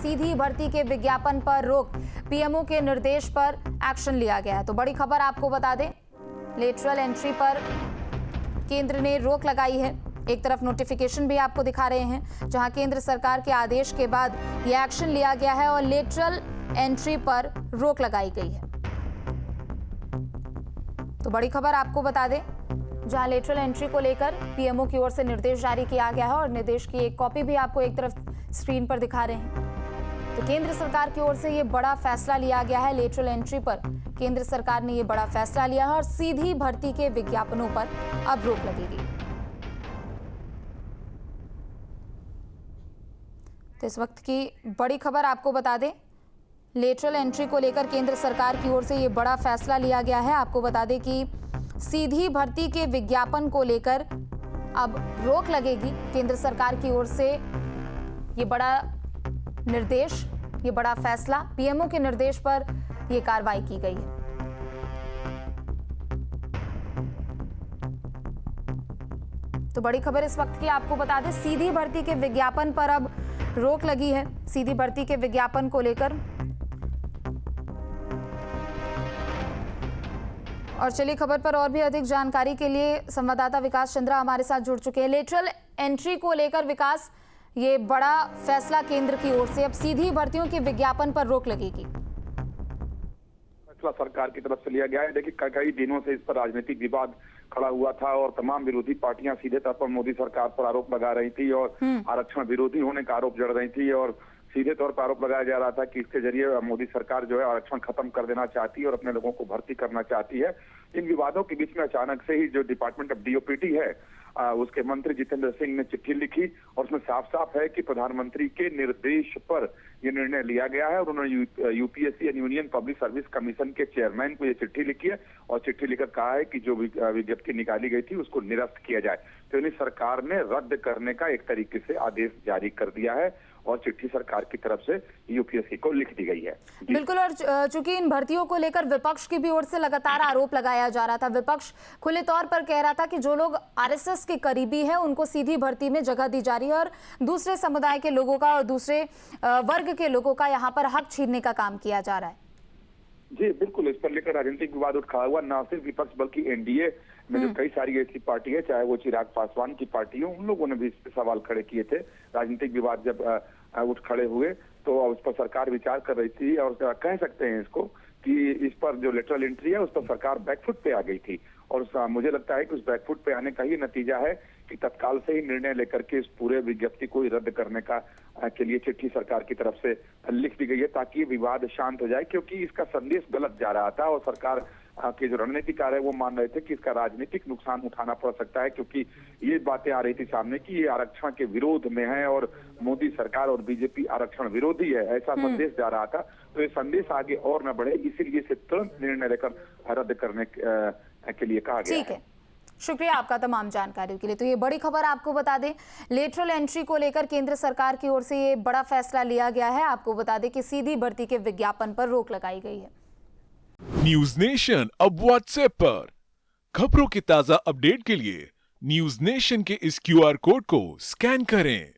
सीधी भर्ती के विज्ञापन पर रोक, पीएमओ के निर्देश पर एक्शन लिया गया है। तो बड़ी खबर आपको बता दें, लेटरल एंट्री पर केंद्र ने रोक लगाई है। एक तरफ नोटिफिकेशन भी आपको दिखा रहे हैं जहां केंद्र सरकार के आदेश के बाद यह एक्शन लिया गया है और लेटरल एंट्री पर रोक लगाई गई है। तो बड़ी खबर आपको बता दें, जहां लेटरल एंट्री को लेकर पीएमओ की ओर से निर्देश जारी किया गया है और निर्देश की एक कॉपी भी आपको एक तरफ स्क्रीन पर दिखा रहे हैं। तो केंद्र सरकार की ओर से यह बड़ा फैसला लिया गया है। लेटरल एंट्री पर केंद्र सरकार ने यह बड़ा फैसला लिया है और सीधी भर्ती के विज्ञापनों पर अब रोक लगेगी। तो इस वक्त की बड़ी खबर आपको बता दें, लेटरल एंट्री को लेकर केंद्र सरकार की ओर से ये बड़ा फैसला लिया गया है। आपको बता दें कि सीधी भर्ती के विज्ञापन को लेकर अब रोक लगेगी। केंद्र सरकार की ओर से ये बड़ा निर्देश, ये बड़ा फैसला, पीएमओ के निर्देश पर यह कार्रवाई की गई है। तो बड़ी खबर इस वक्त की आपको बता दें, सीधी भर्ती के विज्ञापन पर अब रोक लगी है। सीधी भर्ती के विज्ञापन को लेकर और चलिए खबर पर और भी अधिक जानकारी के लिए संवाददाता विकास चंद्रा हमारे साथ जुड़ चुके हैं। लेटरल एंट्री को लेकर विकास, ये बड़ा फैसला केंद्र की ओर से, अब सीधी भर्तियों के विज्ञापन पर रोक लगेगी। फैसला सरकार की तरफ से लिया गया है। देखिए, कई दिनों से इस पर राजनीतिक विवाद खड़ा हुआ था और तमाम विरोधी पार्टियां सीधे तौर पर मोदी सरकार पर आरोप लगा रही थी और आरक्षण विरोधी होने का आरोप जड़ रही थी और सीधे तौर पर आरोप लगाया जा रहा था कि इसके जरिए मोदी सरकार जो है आरक्षण खत्म कर देना चाहती है और अपने लोगों को भर्ती करना चाहती है। इन विवादों के बीच में अचानक से ही जो डिपार्टमेंट ऑफ डीओपीटी है उसके मंत्री जितेंद्र सिंह ने चिट्ठी लिखी और उसमें साफ साफ है कि प्रधानमंत्री के निर्देश पर यह निर्णय लिया गया है और उन्होंने यूपीएससी यानी यूनियन पब्लिक सर्विस कमीशन के चेयरमैन को यह चिट्ठी लिखी है और चिट्ठी लिखकर कहा है कि जो विज्ञप्ति निकाली गई थी उसको निरस्त किया जाए। तो यानी सरकार ने रद्द करने का एक तरीके से आदेश जारी कर दिया है और चिट्ठी सरकार की तरफ से यूपीएससी को लिख दी गई है। बिल्कुल, और चूंकि इन भर्तियों को लेकर विपक्ष की भी ओर से लगातार आरोप लगाया जा रहा था, विपक्ष खुले तौर पर कह रहा था कि जो लोग आरएसएस के करीबी हैं उनको सीधी भर्ती में जगह दी जा रही है और दूसरे समुदाय के लोगों का और दूसरे वर्ग के लोगों का यहाँ पर हक छीनने का काम किया जा रहा है। जी बिल्कुल, इस पर लेकर राजनीतिक विवाद उठ खड़ा हुआ। न सिर्फ विपक्ष बल्कि एनडीए में जो कई सारी ऐसी पार्टी है, चाहे वो चिराग पासवान की पार्टी हो, उन लोगों ने भी इस पर सवाल खड़े किए थे। राजनीतिक विवाद जब उठ खड़े हुए तो उस पर सरकार विचार कर रही थी और कह सकते हैं इसको कि इस पर जो लेटरल एंट्री है उस पर सरकार बैकफुट पे आ गई थी और मुझे लगता है कि उस बैकफुट पे आने का ही नतीजा है कि तत्काल से ही निर्णय लेकर के इस पूरे विज्ञप्ति को रद्द करने का के लिए चिट्ठी सरकार की तरफ से लिख दी गई है ताकि विवाद शांत हो जाए, क्योंकि इसका संदेश गलत जा रहा था और सरकार के जो रणनीतिकार है वो मान रहे थे कि इसका राजनीतिक नुकसान उठाना पड़ सकता है, क्योंकि ये बातें आ रही थी सामने कि ये आरक्षण के विरोध में है और मोदी सरकार और बीजेपी आरक्षण विरोधी है, ऐसा संदेश जा रहा था। तो ये संदेश आगे और न बढ़े, इसीलिए इसे तुरंत निर्णय लेकर रद्द करने के लिए कहा गया है। शुक्रिया आपका तमाम जानकारी के लिए। तो ये बड़ी खबर आपको बता दें, लेटरल एंट्री को लेकर केंद्र सरकार की ओर से ये बड़ा फैसला लिया गया है। आपको बता दें कि सीधी भर्ती के विज्ञापन पर रोक लगाई गई है। न्यूज नेशन अब व्हाट्सएप पर खबरों के ताजा अपडेट के लिए न्यूज नेशन के इस क्यूआर कोड को स्कैन करें।